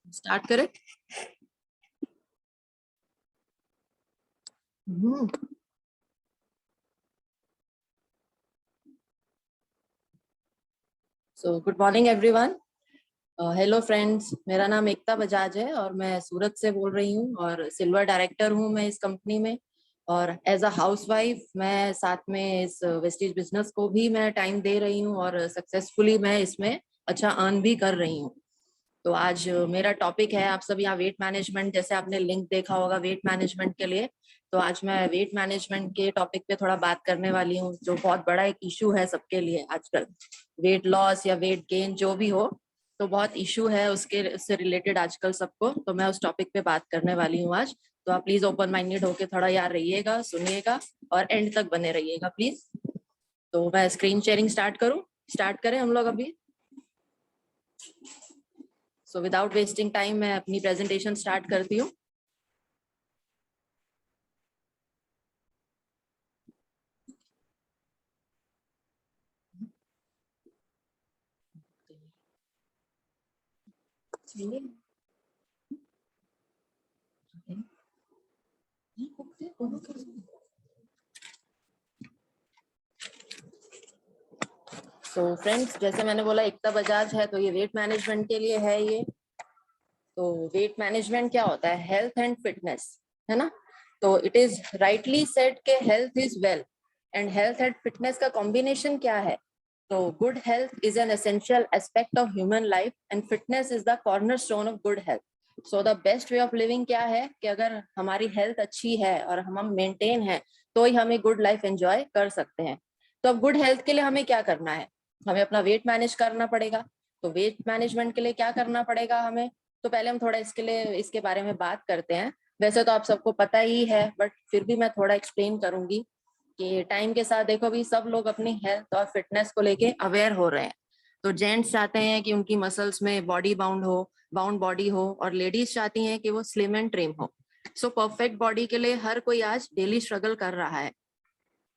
Start करें। So good morning everyone. Hello friends, मेरा नाम एकता बजाज है और मैं सूरत से बोल रही हूँ और सिल्वर डायरेक्टर हूँ मैं इस कंपनी में। और एज अ हाउसवाइफ मैं साथ में इस वेस्टेज बिजनेस को भी मैं टाइम दे रही हूँ और सक्सेसफुली मैं इसमें अच्छा अर्न भी कर रही हूँ। तो आज मेरा टॉपिक है, आप सब यहाँ वेट मैनेजमेंट, जैसे आपने लिंक देखा होगा वेट मैनेजमेंट के लिए। तो आज मैं वेट मैनेजमेंट के टॉपिक पे थोड़ा बात करने वाली हूँ, जो बहुत बड़ा एक इशू है सबके लिए आजकल। वेट लॉस या वेट गेन जो भी हो, तो बहुत इशू है उससे रिलेटेड आजकल सबको। तो मैं उस टॉपिक पे बात करने वाली हूँ आज। तो आप प्लीज ओपन माइंडेड होके थोड़ा यार रहिएगा, सुनिएगा और एंड तक बने रहिएगा प्लीज। तो मैं स्क्रीन शेयरिंग स्टार्ट करें हम लोग अभी। सो विदाउट वेस्टिंग टाइम मैं अपनी प्रेजेंटेशन स्टार्ट करती हूँ। तो फ्रेंड्स, जैसे मैंने बोला एकता बजाज है, तो ये वेट मैनेजमेंट के लिए है ये। तो वेट मैनेजमेंट क्या होता है? हेल्थ एंड फिटनेस, है ना। तो इट इज राइटली सेड के health is wealth, and health and fitness का कॉम्बिनेशन क्या है? तो good health is an essential aspect of human life and fitness is the corner stone of good health. So the best way of living क्या है कि अगर हमारी health अच्छी है और हम मेंटेन है, तो ही हमें गुड लाइफ एंजॉय कर सकते हैं। तो अब गुड हेल्थ के लिए हमें क्या करना है? हमें अपना वेट मैनेज करना पड़ेगा। तो वेट मैनेजमेंट के लिए क्या करना पड़ेगा हमें? तो पहले हम थोड़ा इसके बारे में बात करते हैं। वैसे तो आप सबको पता ही है, बट फिर भी मैं थोड़ा एक्सप्लेन करूंगी कि टाइम के साथ देखो भी सब लोग अपनी हेल्थ और फिटनेस को लेके अवेयर हो रहे हैं। तो जेंट्स चाहते हैं कि उनकी मसल्स में बॉडी बाउंड बॉडी हो, और लेडीज चाहती हैं कि वो स्लिम एंड ट्रिम हो। सो परफेक्ट बॉडी के लिए हर कोई आज डेली स्ट्रगल कर रहा है।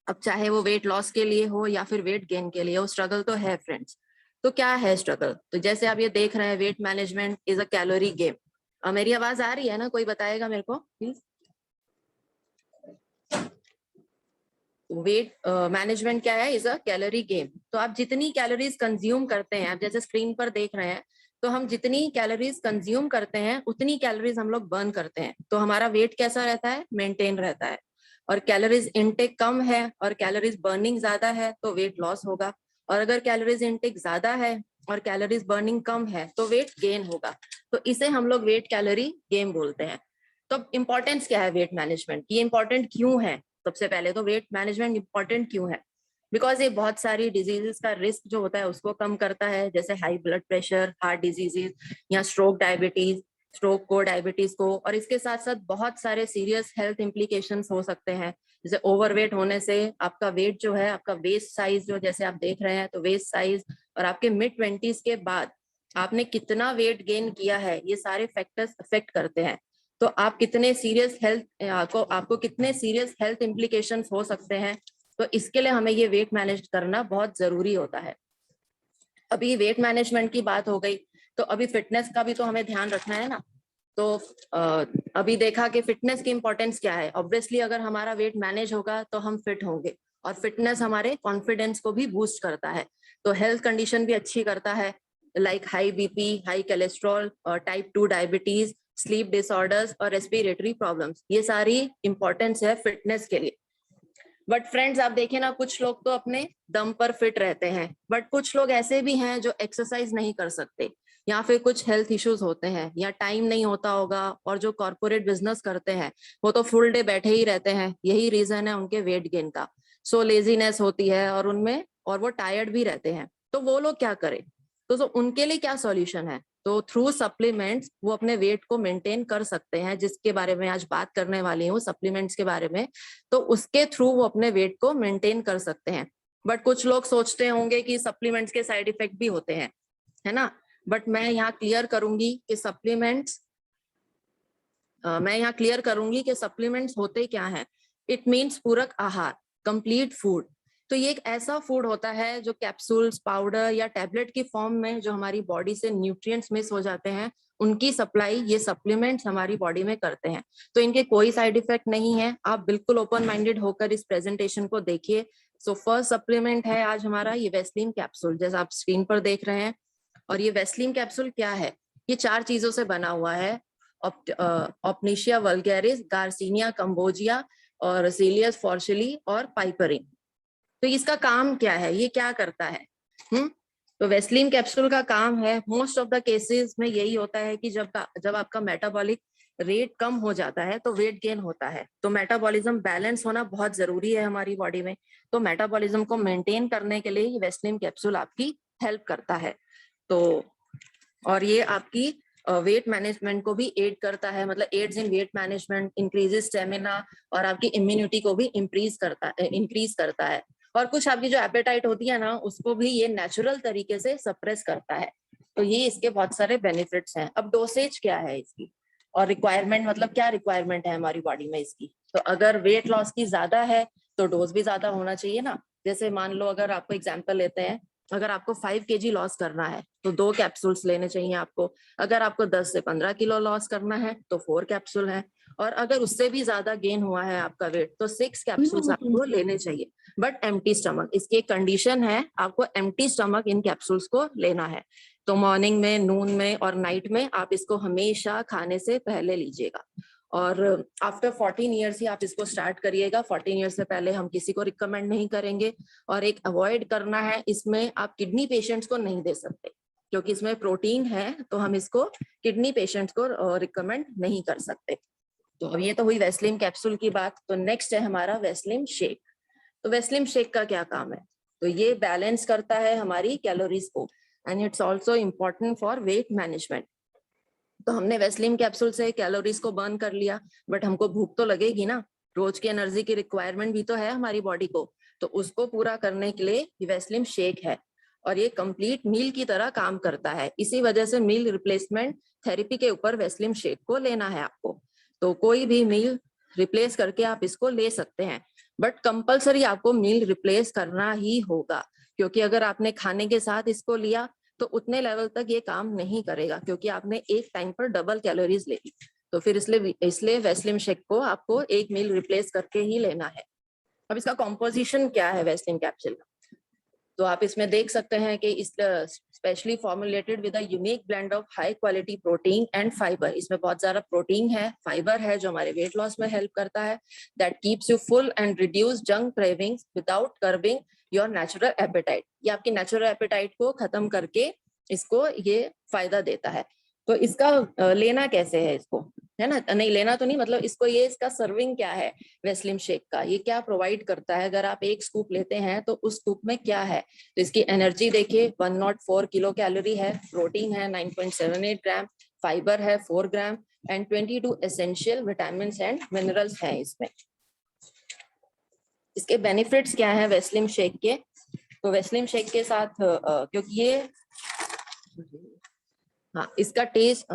अब चाहे वो वेट लॉस के लिए हो या फिर वेट गेन के लिए हो, स्ट्रगल तो है फ्रेंड्स। तो क्या है स्ट्रगल? तो जैसे आप ये देख रहे हैं, weight management is a calorie game. मेरी आवाज आ रही है ना? कोई बताएगा मेरे को प्लीज। वेट मैनेजमेंट क्या है? Is a calorie game. तो आप जितनी कैलोरीज कंज्यूम करते हैं, आप जैसे स्क्रीन पर देख रहे हैं, तो हम जितनी कैलोरीज कंज्यूम करते हैं उतनी कैलोरीज हम लोग बर्न करते हैं। तो हमारा वेट कैसा रहता है? मेंटेन रहता है। और कैलोरीज इनटेक कम है और कैलोरीज बर्निंग ज्यादा है तो वेट लॉस होगा। और अगर कैलोरीज इनटेक ज्यादा है और कैलोरीज बर्निंग कम है तो वेट गेन होगा। तो इसे हम लोग वेट कैलोरी गेम बोलते हैं। तो अब इंपॉर्टेंस क्या है वेट मैनेजमेंट? ये इंपॉर्टेंट क्यों है? सबसे पहले तो वेट मैनेजमेंट इंपॉर्टेंट क्यों है? बिकॉज ये बहुत सारी डिजीजेस का रिस्क जो होता है उसको कम करता है, जैसे high blood pressure, heart diseases या स्ट्रोक को, डायबिटीज को। और इसके साथ साथ बहुत सारे सीरियस हेल्थ इम्प्लीकेशंस हो सकते हैं। जैसे ओवरवेट होने से आपका वेट जो है, आपका वेस्ट साइज जो जैसे आप देख रहे हैं, तो वेस्ट साइज और आपके मिड 20s के बाद आपने कितना वेट गेन किया है, ये सारे फैक्टर्स अफेक्ट करते हैं। तो आप कितने सीरियस हेल्थ आपको कितने सीरियस हेल्थ इम्प्लीकेशंस हो सकते हैं। तो इसके लिए हमें ये वेट मैनेज करना बहुत जरूरी होता है। अभी वेट मैनेजमेंट की बात हो गई, तो अभी फिटनेस का भी तो हमें ध्यान रखना है ना। तो अभी देखा कि फिटनेस की इंपॉर्टेंस क्या है। ऑब्वियसली अगर हमारा वेट मैनेज होगा तो हम फिट होंगे, और फिटनेस हमारे कॉन्फिडेंस को भी बूस्ट करता है। तो हेल्थ कंडीशन भी अच्छी करता है, like high BP, high cholesterol और टाइप 2 डायबिटीज, स्लीप डिसऑर्डर्स और रेस्पिरेटरी प्रॉब्लम्स, ये सारी इंपॉर्टेंस है फिटनेस के लिए। बट फ्रेंड्स, आप देखें ना, कुछ लोग तो अपने दम पर फिट रहते हैं, बट कुछ लोग ऐसे भी हैं जो एक्सरसाइज नहीं कर सकते, या फिर कुछ हेल्थ इश्यूज होते हैं, या टाइम नहीं होता होगा। और जो कॉर्पोरेट बिजनेस करते हैं वो तो फुल डे बैठे ही रहते हैं, यही रीजन है उनके वेट गेन का। सो लेजीनेस होती है और उनमें, और वो टायर्ड भी रहते हैं। तो वो लोग क्या करें? तो उनके लिए क्या सॉल्यूशन है? तो थ्रू सप्लीमेंट्स वो अपने वेट को मेंटेन कर सकते हैं, जिसके बारे में आज बात करने वाली हूँ, सप्लीमेंट्स के बारे में। तो उसके थ्रू वो अपने वेट को मेंटेन कर सकते हैं। बट कुछ लोग सोचते होंगे कि सप्लीमेंट्स के साइड इफेक्ट भी होते हैं, है ना। बट मैं यहाँ क्लियर करूंगी कि सप्लीमेंट्स होते क्या हैं। इट मीन्स पूरक आहार, कंप्लीट फूड। तो ये एक ऐसा फूड होता है जो कैप्सूल्स, पाउडर या टैबलेट की फॉर्म में जो हमारी बॉडी से न्यूट्रिएंट्स मिस हो जाते हैं, उनकी सप्लाई ये सप्लीमेंट्स हमारी बॉडी में करते हैं। तो इनके कोई साइड इफेक्ट नहीं है, आप बिल्कुल ओपन माइंडेड होकर इस प्रेजेंटेशन को देखिए। सो फर्स्ट सप्लीमेंट है आज हमारा ये वेस्लिन कैप्सूल, जैसा आप स्क्रीन पर देख रहे हैं। और ये वेस्लिन कैप्सूल क्या है, ये 4 चीजों से बना हुआ है, ऑप्निशिया वल्गैरिस, गार्सिनिया कंबोजिया और सीलियस फॉर्शली और पाइपरिन। तो इसका काम क्या है, ये क्या करता है? तो वेस्लिन कैप्सूल का काम है, मोस्ट ऑफ द केसेस में यही होता है कि जब आपका मेटाबॉलिक रेट कम हो जाता है तो वेट गेन होता है। तो मेटाबॉलिज्म बैलेंस होना बहुत जरूरी है हमारी बॉडी में। तो मेटाबॉलिज्म को मेंटेन करने के लिए ये वेस्लिन कैप्सूल आपकी हेल्प करता है। तो और ये आपकी वेट मैनेजमेंट को भी एड करता है, मतलब एड्स इन वेट मैनेजमेंट, इंक्रीजेस स्टेमिना और आपकी इम्यूनिटी को भी इंक्रीज करता है। और कुछ आपकी जो एपेटाइट होती है ना, उसको भी ये नेचुरल तरीके से सप्रेस करता है। तो ये इसके बहुत सारे बेनिफिट्स हैं। अब डोसेज क्या है इसकी और रिक्वायरमेंट, मतलब क्या रिक्वायरमेंट है हमारी बॉडी में इसकी। तो अगर वेट लॉस की ज्यादा है तो डोज भी ज्यादा होना चाहिए ना। जैसे मान लो, अगर आपको एग्जाम्पल लेते हैं, अगर आपको 5 kg लॉस करना है तो 2 कैप्सूल्स लेने चाहिए आपको। अगर आपको 10 से 15 किलो लॉस करना है तो 4 कैप्सूल है। और अगर उससे भी ज्यादा गेन हुआ है आपका वेट तो 6 कैप्सूल्स आपको लेने चाहिए, बट एम्प्टी स्टमक। इसकी एक कंडीशन है, आपको एम्प्टी स्टमक इन कैप्सूल्स को लेना है। तो मॉर्निंग में, नून में और नाइट में आप इसको हमेशा खाने से पहले लीजिएगा। और आफ्टर 14 ईयर्स ही आप इसको स्टार्ट करिएगा, 14 ईयर्स से पहले हम किसी को रिकमेंड नहीं करेंगे। और एक अवॉइड करना है, इसमें आप किडनी पेशेंट्स को नहीं दे सकते, क्योंकि इसमें प्रोटीन है, तो हम इसको किडनी पेशेंट्स को रिकमेंड नहीं कर सकते। तो अब ये तो हुई वेस्लिन कैप्सूल की बात। तो नेक्स्ट है हमारा वेस्लिन शेक। तो वेस्लिन शेक का क्या काम है? तो ये बैलेंस करता है हमारी कैलोरीज को, and it's also important for weight management. तो हमने वेस्लिन कैप्सूल से कैलोरीज को बर्न कर लिया, बट हमको भूख तो लगेगी ना, रोज की एनर्जी की रिक्वायरमेंट भी तो है हमारी बॉडी को। तो उसको पूरा करने के लिए ये वेस्लिन शेक है, और ये कंप्लीट मील की तरह काम करता है। इसी वजह से मील रिप्लेसमेंट थेरेपी के ऊपर वेस्लिन शेक को लेना है आपको। तो कोई भी मील रिप्लेस करके आप इसको ले सकते हैं, बट कंपल्सरी आपको मील रिप्लेस करना ही होगा, क्योंकि अगर आपने खाने के साथ इसको लिया तो उतने लेवल तक ये काम नहीं करेगा, क्योंकि आपने एक टाइम पर डबल कैलोरीज ले ली। तो फिर इसलिए वेस्लिन शेक को आपको एक मील रिप्लेस करके ही लेना है। अब इसका कॉम्पोजिशन क्या है वेस्लिन कैप्सूल का? तो आप इसमें देख सकते हैं कि इस specially formulated with a unique blend of high quality protein and fibre. इसमें बहुत सारा प्रोटीन है, फाइबर है, जो हमारे वेट लॉस में हेल्प करता है। That keeps you full and reduce junk cravings without curbing your natural appetite. ये आपकी नेचुरल एपेटाइट को खत्म करके इसको ये फायदा देता है। तो इसका लेना कैसे है इसको, है ना? नहीं लेना तो नहीं, मतलब इसको ये इसका सर्विंग क्या है वेस्लिन शेक का, ये क्या प्रोवाइड करता है। अगर आप एक स्कूप लेते हैं तो उस स्कूप में क्या है? तो इसकी एनर्जी देखिए, 104 किलो कैलोरी है, प्रोटीन है 9.78 ग्राम, फाइबर है 4 gram and 22 essential vitamin and minerals हैं इसमें। इसके बेनिफिट्स क्या है वेस्लिन शेक के? तो वेस्लिन शेक के साथ क्योंकि ये इसका टेस्ट,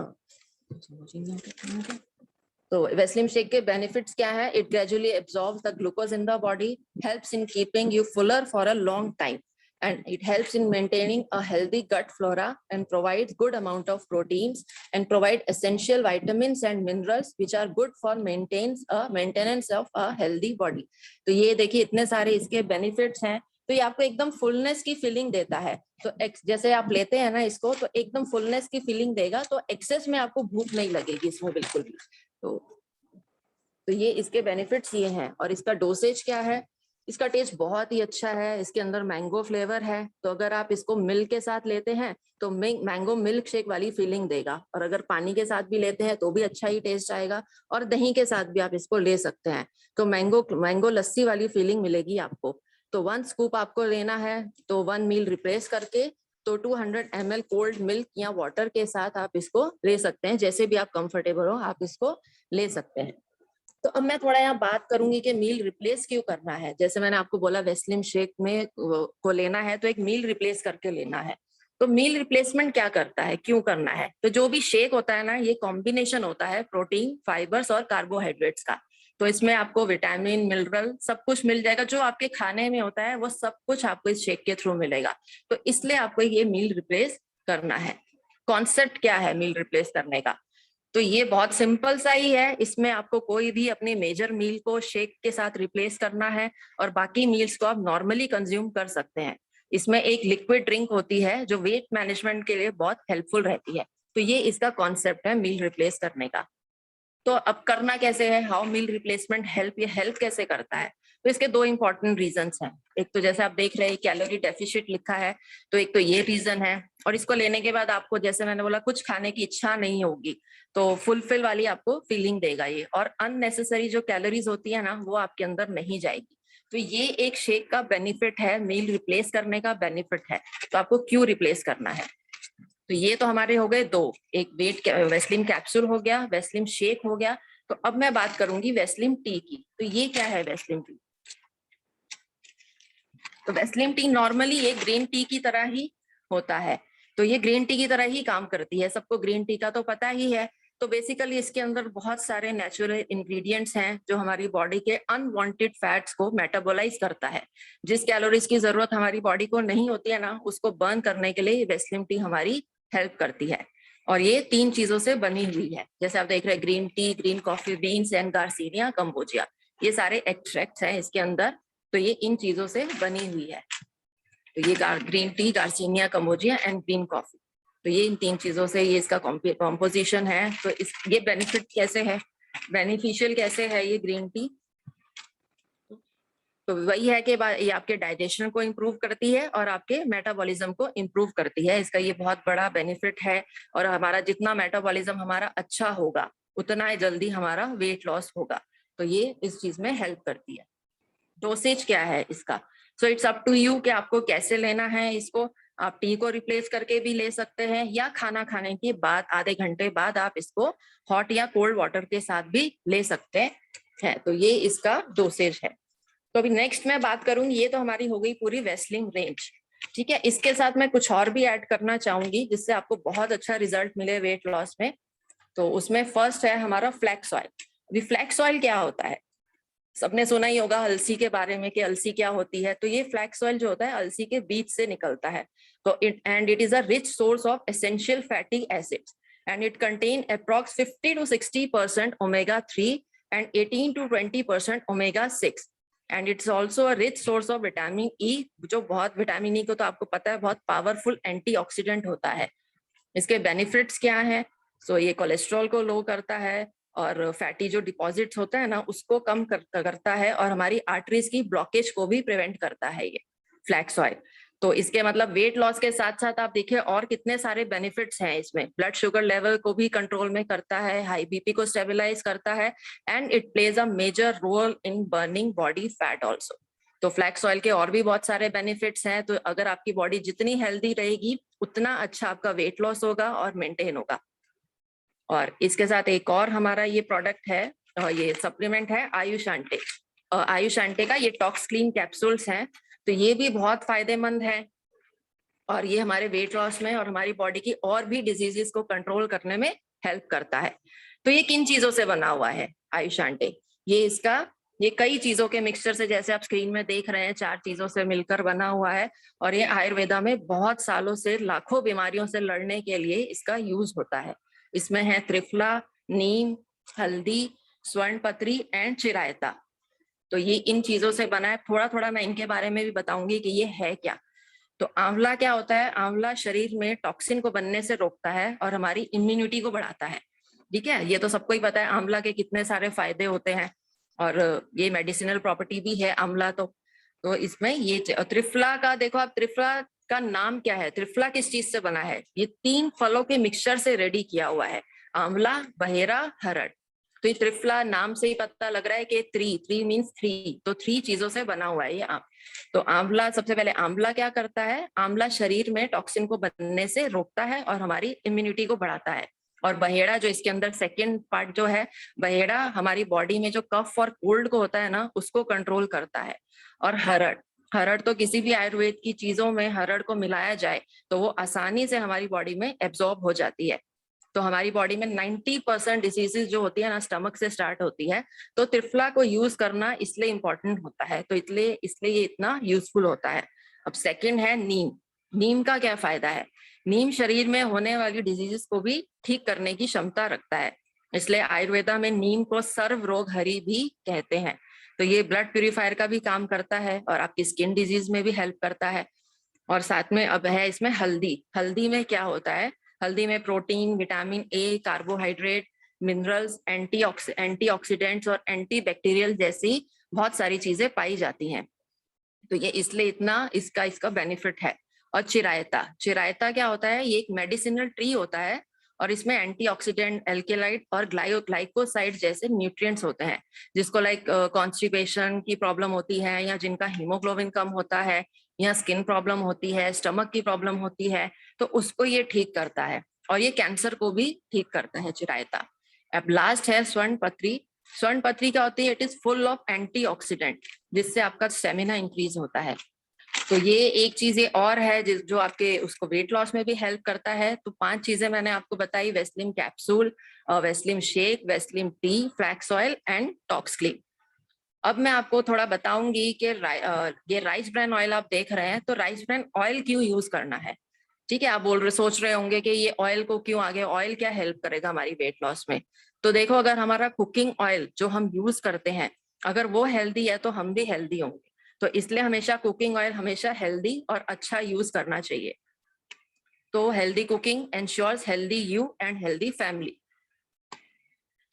तो वेस्लिन शेक के बेनिफिट्स क्या है? It gradually absorbs the glucose in the body, helps in keeping you fuller for a long time, and it helps in maintaining a healthy gut flora and provides good amount of proteins and provide essential vitamins and minerals which are good for maintenance of a healthy body. तो ये देखिए इतने सारे इसके benefits हैं। तो ये आपको एकदम फुलनेस की फीलिंग देता है। तो जैसे आप लेते हैं ना इसको, तो एकदम फुलनेस की फीलिंग देगा, तो एक्सेस में आपको भूख नहीं लगेगी इसमें बिल्कुल भी। तो ये इसके बेनिफिट्स ये हैं। और इसका डोसेज क्या है? इसका टेस्ट बहुत ही अच्छा है, इसके अंदर मैंगो फ्लेवर है। तो अगर आप इसको मिल्क के साथ लेते हैं तो मैंगो मिल्क शेक वाली फीलिंग देगा, और अगर पानी के साथ भी लेते हैं तो भी अच्छा ही टेस्ट आएगा, और दही के साथ भी आप इसको ले सकते हैं। तो मैंगो लस्सी वाली फीलिंग मिलेगी आपको। तो 1 स्कूप आपको लेना है, तो 1 मील रिप्लेस करके तो 200 ml कोल्ड मिल्क या वाटर के साथ आप इसको ले सकते हैं। जैसे भी आप कंफर्टेबल हो आप इसको ले सकते हैं। तो अब मैं थोड़ा यहाँ बात करूंगी कि मील रिप्लेस क्यों करना है। जैसे मैंने आपको बोला वेस्लिन शेक में को लेना है तो एक मील रिप्लेस करके लेना है। तो मील रिप्लेसमेंट क्या करता है, क्यों करना है? तो जो भी शेक होता है ना, ये कॉम्बिनेशन होता है प्रोटीन, फाइबर्स और कार्बोहाइड्रेट्स का। तो इसमें आपको विटामिन, मिनरल सब कुछ मिल जाएगा, जो आपके खाने में होता है वो सब कुछ आपको इस शेक के थ्रू मिलेगा। तो इसलिए आपको ये मील रिप्लेस करना है। कॉन्सेप्ट क्या है मील रिप्लेस करने का। तो ये बहुत सिंपल सा ही है, इसमें आपको कोई भी अपनी मेजर मील को शेक के साथ रिप्लेस करना है और बाकी मील्स को आप नॉर्मली कंज्यूम कर सकते हैं। इसमें एक लिक्विड ड्रिंक होती है जो वेट मैनेजमेंट के लिए बहुत हेल्पफुल रहती है। तो ये इसका कॉन्सेप्ट है मील रिप्लेस करने का। तो अब करना कैसे है, हाउ मील रिप्लेसमेंट हेल्प, ये हेल्प कैसे करता है। तो इसके दो इंपॉर्टेंट रीजंस हैं। एक तो जैसे आप देख रहे हैं कैलोरी डेफिशिट लिखा है, तो एक तो ये रीजन है, और इसको लेने के बाद आपको जैसे मैंने बोला कुछ खाने की इच्छा नहीं होगी, तो फुलफिल वाली आपको फीलिंग देगा ये, और अननेसेसरी जो कैलोरीज होती है ना वो आपके अंदर नहीं जाएगी। तो ये एक शेक का बेनिफिट है, मील रिप्लेस करने का बेनिफिट है। तो आपको क्यों रिप्लेस करना है। तो ये तो हमारे हो गए दो, एक वेस्लिम कैप्सूल हो गया, वेस्लिम शेक हो गया। तो अब मैं बात करूंगी वेस्लिम टी की। तो ये क्या है वेस्लिम टी। तो वेस्लिम टी नॉर्मली ये ग्रीन टी की तरह ही होता है। तो ये ग्रीन टी की तरह ही काम करती है, सबको ग्रीन टी का तो पता ही है। तो बेसिकली इसके अंदर बहुत सारे नेचुरल इंग्रेडिएंट्स हैं जो हमारी बॉडी के अनवांटेड फैट्स को मेटाबोलाइज करता है। जिस कैलोरीज की जरूरत हमारी बॉडी को नहीं होती है ना, उसको बर्न करने के लिए वेस्लिम टी हमारी हेल्प करती है। और ये 3 चीजों से बनी हुई है, जैसे आप देख रहे हैं green tea, green coffee beans and garcinia cambogia, ये सारे एक्सट्रैक्ट्स हैं इसके अंदर। तो ये इन चीजों से बनी हुई है। तो ये green tea, garcinia cambogia and green coffee, तो ये इन 3 चीजों से ये इसका कॉम्पोजिशन है। तो ये बेनिफिट कैसे है, बेनिफिशियल कैसे है ये ग्रीन टी। तो वही है कि ये आपके डाइजेशन को इम्प्रूव करती है और आपके मेटाबॉलिज्म को इम्प्रूव करती है, इसका ये बहुत बड़ा बेनिफिट है। और हमारा जितना मेटाबॉलिज्म हमारा अच्छा होगा उतना ही जल्दी हमारा वेट लॉस होगा। तो ये इस चीज में हेल्प करती है। डोसेज क्या है इसका, so it's up to you कि आपको कैसे लेना है इसको। आप टी को रिप्लेस करके भी ले सकते हैं, या खाना खाने के बाद आधे घंटे बाद आप इसको हॉट या कोल्ड वाटर के साथ भी ले सकते हैं। तो ये इसका डोसेज है। तो अभी नेक्स्ट मैं बात करूंगी, ये तो हमारी हो गई पूरी वेस्लिंग रेंज, ठीक है। इसके साथ मैं कुछ और भी ऐड करना चाहूंगी जिससे आपको बहुत अच्छा रिजल्ट मिले वेट लॉस में। तो उसमें फर्स्ट है हमारा फ्लैक्स ऑयल। अभी फ्लैक्स ऑयल क्या होता है, सबने सुना ही होगा अलसी के बारे में कि अलसी क्या होती है। तो ये फ्लैक्स ऑयल जो होता है अलसी के बीज से निकलता है। तो it is a rich source of essential fatty acids and it contain approx 50 to 60% omega 3 and 18 to 20% omega 6 and it's also a rich source of vitamin E, जो बहुत विटामिन ई को तो आपको पता है बहुत पावरफुल एंटीऑक्सीडेंट होता है। इसके बेनिफिट्स क्या है, सो ये कोलेस्ट्रॉल को लो करता है और फैटी जो डिपॉजिट्स होता है ना उसको कम करता है, और हमारी आर्टरीज की ब्लॉकेज को भी प्रिवेंट करता है ये फ्लैक्स ऑयल। तो इसके मतलब वेट लॉस के साथ साथ आप देखिए और कितने सारे बेनिफिट्स हैं इसमें। ब्लड शुगर लेवल को भी कंट्रोल में करता है, हाई बीपी को स्टेबलाइज करता है, and it plays a major role in burning body fat also. तो फ्लैक्स ऑयल के और भी बहुत सारे बेनिफिट्स हैं। तो अगर आपकी बॉडी जितनी हेल्दी रहेगी उतना अच्छा आपका वेट लॉस होगा और मेंटेन होगा। और इसके साथ एक और हमारा ये प्रोडक्ट है, ये सप्लीमेंट है आयुष आंटे। आयुष आंटे का ये टॉक्स क्लीन कैप्सूल्स हैं। तो ये भी बहुत फायदेमंद है और ये हमारे वेट लॉस में और हमारी बॉडी की और भी डिजीजेस को कंट्रोल करने में हेल्प करता है। तो ये किन चीजों से बना हुआ है आयुष आंटे, ये कई चीजों के मिक्सचर से, जैसे आप स्क्रीन में देख रहे हैं 4 चीजों से मिलकर बना हुआ है। और ये आयुर्वेदा में बहुत सालों से लाखों बीमारियों से लड़ने के लिए इसका यूज होता है। इसमें है त्रिफला, नीम, हल्दी, स्वर्ण पत्री एंड चिरायता। तो ये इन चीजों से बना है। थोड़ा थोड़ा मैं इनके बारे में भी बताऊंगी कि ये है क्या। तो आंवला क्या होता है, आंवला शरीर में टॉक्सिन को बनने से रोकता है और हमारी इम्यूनिटी को बढ़ाता है, ठीक है। ये तो सबको ही पता है आंवला के कितने सारे फायदे होते हैं, और ये मेडिसिनल प्रॉपर्टी भी है आंवला। तो इसमें ये त्रिफला का देखो आप, त्रिफला का नाम क्या है, त्रिफला किस चीज से बना है, ये 3 फलों के मिक्सचर से रेडी किया हुआ है, आंवला, बहेरा, हरड़। तो ये त्रिफला नाम से ही पता लग रहा है कि थ्री मीन्स 3, तो 3 चीजों से बना हुआ है ये आम। तो आंवला, सबसे पहले आंवला क्या करता है, आंवला शरीर में टॉक्सिन को बनने से रोकता है और हमारी इम्यूनिटी को बढ़ाता है। और बहेड़ा जो इसके अंदर सेकेंड पार्ट जो है, बहेड़ा हमारी बॉडी में जो कफ और कोल्ड को होता है ना उसको कंट्रोल करता है। और हरड़, हरड़ तो किसी भी आयुर्वेद की चीजों में हरड़ को मिलाया जाए तो वो आसानी से हमारी बॉडी में एब्जॉर्ब हो जाती है। तो हमारी बॉडी में 90% डिसीजेज जो होती है ना स्टमक से स्टार्ट होती है। तो त्रिफला को यूज करना इसलिए इंपॉर्टेंट होता है, तो इसलिए ये इतना यूजफुल होता है। अब सेकंड है नीम। नीम का क्या फायदा है, नीम शरीर में होने वाली डिजीजेस को भी ठीक करने की क्षमता रखता है, इसलिए आयुर्वेदा में नीम को सर्व रोग हरी भी कहते हैं। तो ये ब्लड प्यूरिफायर का भी काम करता है और आपकी स्किन डिजीज में भी हेल्प करता है। और साथ में अब है इसमें हल्दी। हल्दी में क्या होता है, हल्दी में protein, vitamin A, carbohydrate, minerals, antioxidants और एंटीबैक्टीरियल जैसी बहुत सारी चीजें पाई जाती हैं। तो ये इसलिए इतना इसका बेनिफिट है। और चिरायता, चिरायता क्या होता है, ये एक मेडिसिनल ट्री होता है और इसमें एंटीऑक्सीडेंट, एल्केलाइड और ग्लाइकोसाइड जैसे न्यूट्रिएंट्स होते हैं, जिसको लाइक कॉन्स्टिपेशन की प्रॉब्लम होती है या जिनका हीमोग्लोबिन कम होता है या स्किन प्रॉब्लम होती है, स्टमक की प्रॉब्लम होती है, तो उसको ये ठीक करता है। और ये कैंसर को भी ठीक करता है चिरायता। अब लास्ट है स्वर्ण पत्री। स्वर्ण पत्री क्या होती है, it is full of antioxidant, जिससे आपका स्टेमिना इंक्रीज होता है। तो ये एक चीज ये और है जो आपके उसको वेट लॉस में भी हेल्प करता है। तो 5 चीजें मैंने आपको बताई, Weslim capsule, Weslim shake, Weslim T, flax oil and talks clean. अब मैं आपको थोड़ा बताऊंगी कि ये राइस ब्रान ऑयल आप देख रहे हैं, तो राइस ब्रान ऑयल क्यों यूज करना है। ठीक है, आप सोच रहे होंगे कि ये ऑयल को क्यों आगे, ऑयल क्या हेल्प करेगा हमारी वेट लॉस में। तो देखो, अगर हमारा कुकिंग ऑयल जो हम यूज करते हैं अगर वो हेल्दी है तो हम भी हेल्दी होंगे। तो इसलिए हमेशा कुकिंग ऑयल हमेशा हेल्दी और अच्छा यूज करना चाहिए। तो healthy cooking ensures healthy you and healthy family.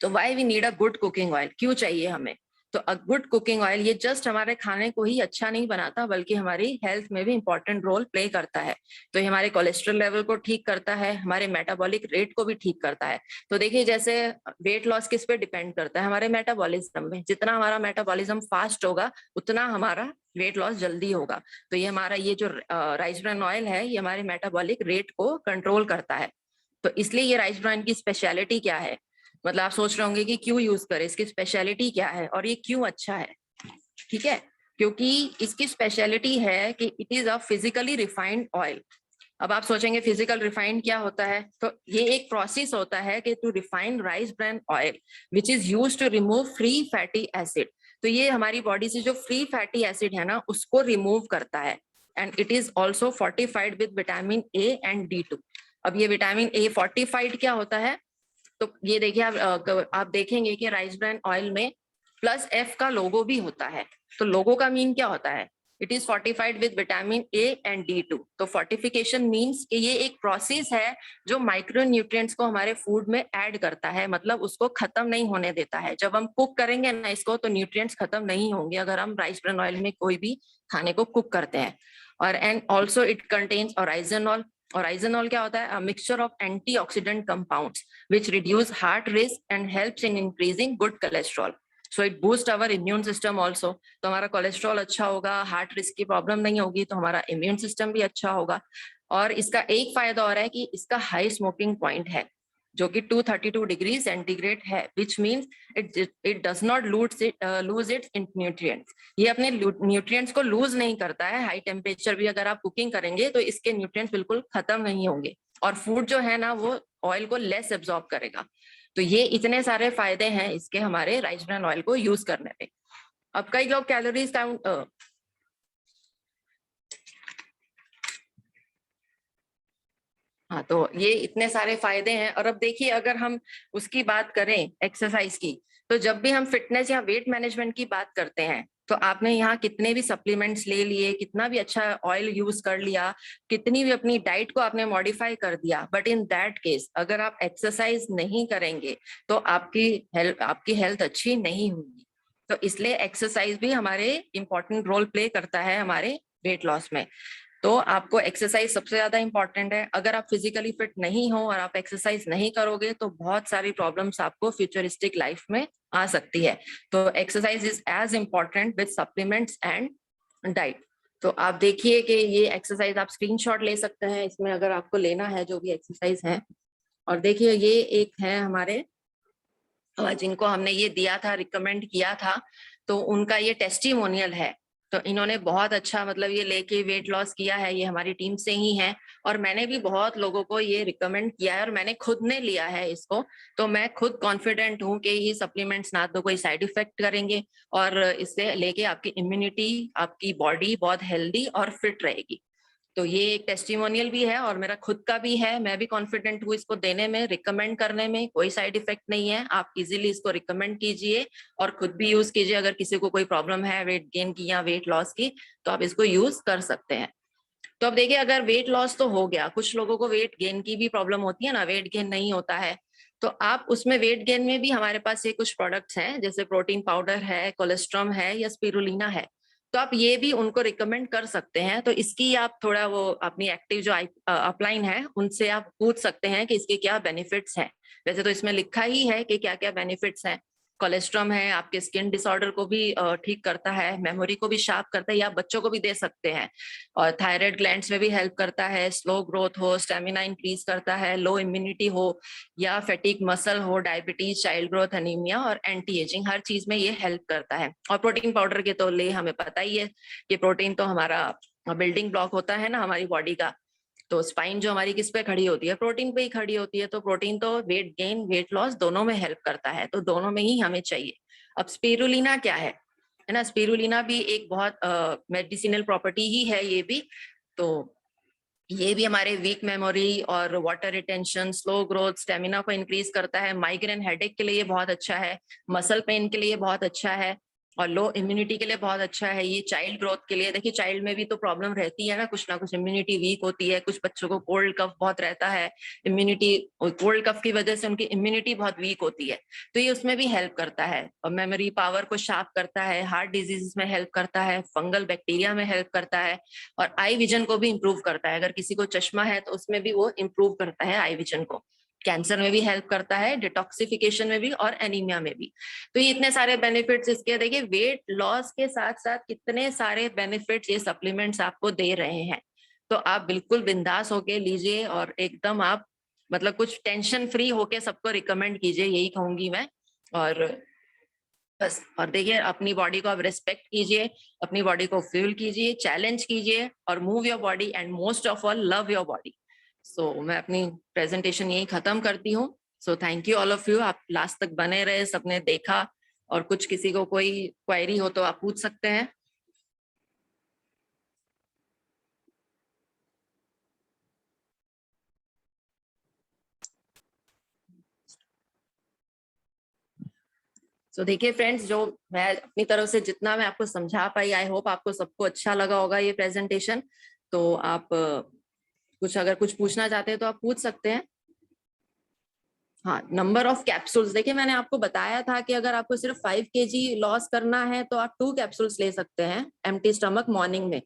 तो why we need a good cooking oil, क्यों चाहिए हमें। तो अ गुड कुकिंग ऑयल ये जस्ट हमारे खाने को ही अच्छा नहीं बनाता, बल्कि हमारी हेल्थ में भी इंपॉर्टेंट रोल प्ले करता है। तो ये हमारे कोलेस्ट्रॉल लेवल को ठीक करता है, हमारे मेटाबॉलिक रेट को भी ठीक करता है। तो देखिए, जैसे वेट लॉस किस पे डिपेंड करता है, हमारे मेटाबॉलिज्म में। जितना हमारा मेटाबॉलिज्म फास्ट होगा उतना हमारा वेट लॉस जल्दी होगा। तो ये हमारा ये जो राइस ब्रान ऑयल है ये हमारे मेटाबॉलिक रेट को कंट्रोल करता है। तो इसलिए ये राइस ब्रान की स्पेशलिटी क्या है, मतलब आप सोच रहे होंगे कि क्यों यूज करें, इसकी स्पेशलिटी क्या है और ये क्यों अच्छा है। ठीक है, क्योंकि इसकी स्पेशलिटी है कि it is a physically refined oil. अब आप सोचेंगे फिजिकल रिफाइंड क्या होता है, तो ये एक प्रोसेस होता है कि to refine rice bran oil which is use to remove free fatty acid. तो ये हमारी बॉडी से जो फ्री फैटी एसिड है ना उसको रिमूव करता है। And it is also fortified with vitamin A and D2। अब ये विटामिन ए फोर्टिफाइड क्या होता है, तो ये देखिए आप देखेंगे कि राइस ब्रान ऑयल में +F का लोगो भी होता है। तो लोगो का मीन क्या होता है, it is fortified with vitamin A and D2। तो फोर्टिफिकेशन मीन्स कि ये एक प्रोसेस है जो माइक्रो न्यूट्रिएंट्स को हमारे फूड में ऐड करता है, मतलब उसको खत्म नहीं होने देता है। जब हम कुक करेंगे ना इसको तो न्यूट्रिएंट्स खत्म नहीं होंगे अगर हम राइस ब्रान ऑयल में कोई भी खाने को कुक करते हैं। और and also it contains oryzanol. Oryzanol क्या होता है, a mixture of antioxidant compounds which reduce heart risk and helps in increasing good cholesterol. So it boosts our immune system also. तो हमारा कोलेस्ट्रॉल अच्छा होगा, हार्ट रिस्क की problem नहीं होगी, तो हमारा इम्यून सिस्टम भी अच्छा होगा। और इसका एक फायदा और है कि इसका हाई स्मोकिंग पॉइंट है जो कि 232 डिग्री सेंटीग्रेड है, which means it does not lose its nutrients. ये अपने न्यूट्रिएंट्स को लूज नहीं करता है। हाई टेम्परेचर भी अगर आप कुकिंग करेंगे तो इसके न्यूट्रिएंट्स बिल्कुल खत्म नहीं होंगे और फूड जो है ना वो ऑयल को लेस एब्जॉर्ब करेगा। तो ये इतने सारे फायदे हैं इसके हमारे राइस ब्रान ऑयल को यूज करने पे। अब कई लोग कैलोरीज काउंट, हाँ, तो ये इतने सारे फायदे हैं। और अब देखिए, अगर हम उसकी बात करें एक्सरसाइज की, तो जब भी हम फिटनेस या वेट मैनेजमेंट की बात करते हैं तो आपने यहाँ कितने भी सप्लीमेंट्स ले लिए, कितना भी अच्छा ऑयल यूज कर लिया, कितनी भी अपनी डाइट को आपने मॉडिफाई कर दिया, बट इन दैट केस अगर आप एक्सरसाइज नहीं करेंगे तो आपकी हेल्थ अच्छी नहीं होगी। तो इसलिए एक्सरसाइज भी हमारे इंपॉर्टेंट रोल प्ले करता है हमारे वेट लॉस में। तो आपको एक्सरसाइज सबसे ज्यादा इंपॉर्टेंट है। अगर आप फिजिकली फिट नहीं हो और आप एक्सरसाइज नहीं करोगे तो बहुत सारी प्रॉब्लम्स आपको फ्यूचरिस्टिक लाइफ में आ सकती है। तो exercise is as important with supplements and diet. तो आप देखिए कि ये एक्सरसाइज आप स्क्रीनशॉट ले सकते हैं इसमें अगर आपको लेना है जो भी एक्सरसाइज है। और देखिए, ये एक है हमारे जिनको हमने ये दिया था, रिकमेंड किया था, तो उनका ये टेस्टिमोनियल है। तो इन्होंने बहुत अच्छा मतलब ये लेके वेट लॉस किया है, ये हमारी टीम से ही है। और मैंने भी बहुत लोगों को ये रिकमेंड किया है और मैंने खुद ने लिया है इसको। तो मैं खुद कॉन्फिडेंट हूँ कि ये सप्लीमेंट्स ना तो कोई साइड इफेक्ट करेंगे और इससे लेके आपकी इम्यूनिटी, आपकी बॉडी बहुत हेल्दी और फिट रहेगी। तो ये एक टेस्टिमोनियल भी है और मेरा खुद का भी है, मैं भी कॉन्फिडेंट हूँ इसको देने में, रिकमेंड करने में, कोई साइड इफेक्ट नहीं है। आप इजीली इसको रिकमेंड कीजिए और खुद भी यूज कीजिए। अगर किसी को कोई प्रॉब्लम है वेट गेन की या वेट लॉस की, तो आप इसको यूज कर सकते हैं। तो अब देखिए, अगर वेट लॉस तो हो गया, कुछ लोगों को वेट गेन की भी प्रॉब्लम होती है ना, वेट गेन नहीं होता है, तो आप उसमें वेट गेन में भी हमारे पास ये कुछ प्रोडक्ट्स हैं, जैसे प्रोटीन पाउडर है, कोलेस्ट्रॉम है या स्पिरुलिना है, तो आप ये भी उनको रिकमेंड कर सकते हैं। तो इसकी आप थोड़ा वो अपनी एक्टिव जो अपलाइन है उनसे आप पूछ सकते हैं कि इसके क्या बेनिफिट्स हैं। वैसे तो इसमें लिखा ही है कि क्या क्या बेनिफिट्स हैं। कोलेस्ट्रॉम है, आपके स्किन डिसऑर्डर को भी ठीक करता है, मेमोरी को भी शार्प करता है, या बच्चों को भी दे सकते हैं। और थायराइड ग्लैंड्स में भी हेल्प करता है, स्लो ग्रोथ हो, स्टेमिना इंक्रीज करता है, लो इम्यूनिटी हो या फैटिक मसल हो, डायबिटीज, चाइल्ड ग्रोथ, एनीमिया और एंटी एजिंग, हर चीज में ये हेल्प करता है। और प्रोटीन पाउडर के तो ले हमें पता ही है कि प्रोटीन तो हमारा बिल्डिंग ब्लॉक होता है ना हमारी बॉडी का। तो स्पाइन जो हमारी किस पे खड़ी होती है, प्रोटीन पे ही खड़ी होती है। तो प्रोटीन तो वेट गेन वेट लॉस दोनों में हेल्प करता है, तो दोनों में ही हमें चाहिए। अब स्पिरुलिना क्या है ना, स्पिरुलिना भी एक बहुत मेडिसिनल प्रॉपर्टी ही है ये भी। तो ये भी हमारे वीक मेमोरी और water retention, slow growth, stamina को इंक्रीज करता है। माइग्रेन हेडेक के लिए ये बहुत अच्छा है, मसल पेन के लिए बहुत अच्छा है और लो इम्यूनिटी के लिए बहुत अच्छा है। ये चाइल्ड ग्रोथ के लिए, देखिए चाइल्ड में भी तो प्रॉब्लम रहती है ना कुछ इम्यूनिटी वीक होती है, कुछ बच्चों को कोल्ड कफ बहुत रहता है, इम्यूनिटी कोल्ड कफ की वजह से उनकी इम्यूनिटी बहुत वीक होती है, तो ये उसमें भी हेल्प करता है। और मेमोरी पावर को शार्प करता है, हार्ट डिजीज में हेल्प करता है, फंगल बैक्टीरिया में हेल्प करता है और आई विजन को भी इम्प्रूव करता है। अगर किसी को चश्मा है तो उसमें भी वो इम्प्रूव करता है आई विजन को। कैंसर में भी हेल्प करता है, डिटॉक्सिफिकेशन में भी और एनीमिया में भी। तो ये इतने सारे बेनिफिट्स इसके, देखिए वेट लॉस के साथ साथ कितने सारे बेनिफिट्स ये सप्लीमेंट्स आपको दे रहे हैं। तो आप बिल्कुल बिंदास होके लीजिए और एकदम आप मतलब कुछ टेंशन फ्री होके सबको रिकमेंड कीजिए, यही कहूंगी मैं। और बस, और देखिए अपनी बॉडी को आप रिस्पेक्ट कीजिए, अपनी बॉडी को फ्यूल कीजिए, चैलेंज कीजिए और move your body and most of all love your body. So मैं अपनी प्रेजेंटेशन यही खत्म करती हूँ। So thank you all of you, आप लास्ट तक बने रहे, सबने देखा। और कुछ किसी को कोई क्वेरी हो तो आप पूछ सकते हैं। देखिए फ्रेंड्स, जो मैं अपनी तरफ से जितना मैं आपको समझा पाई, आई होप आपको सबको अच्छा लगा होगा ये प्रेजेंटेशन। तो आप कुछ अगर कुछ पूछना चाहते हैं तो आप पूछ सकते हैं। हाँ, नंबर ऑफ कैप्सूल्स, देखिए मैंने आपको बताया था कि अगर आपको सिर्फ 5 kg लॉस करना है तो आप 2 कैप्सूल्स ले सकते हैं एम्प्टी स्टमक मॉर्निंग में।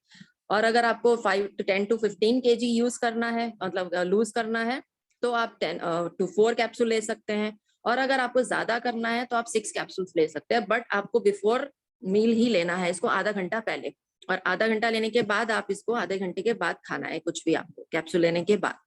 और अगर आपको 10 to 15 kg यूज करना है, मतलब लूज करना है, तो आप 10 to 4 कैप्सूल ले सकते हैं। और अगर आपको ज्यादा करना है तो आप 6 कैप्सूल्स ले सकते हैं, बट आपको बिफोर मील ही लेना है इसको, आधा घंटा पहले। और आधा घंटा लेने के बाद आप इसको आधे घंटे के बाद खाना है, कुछ भी आपको कैप्सूल लेने के बाद।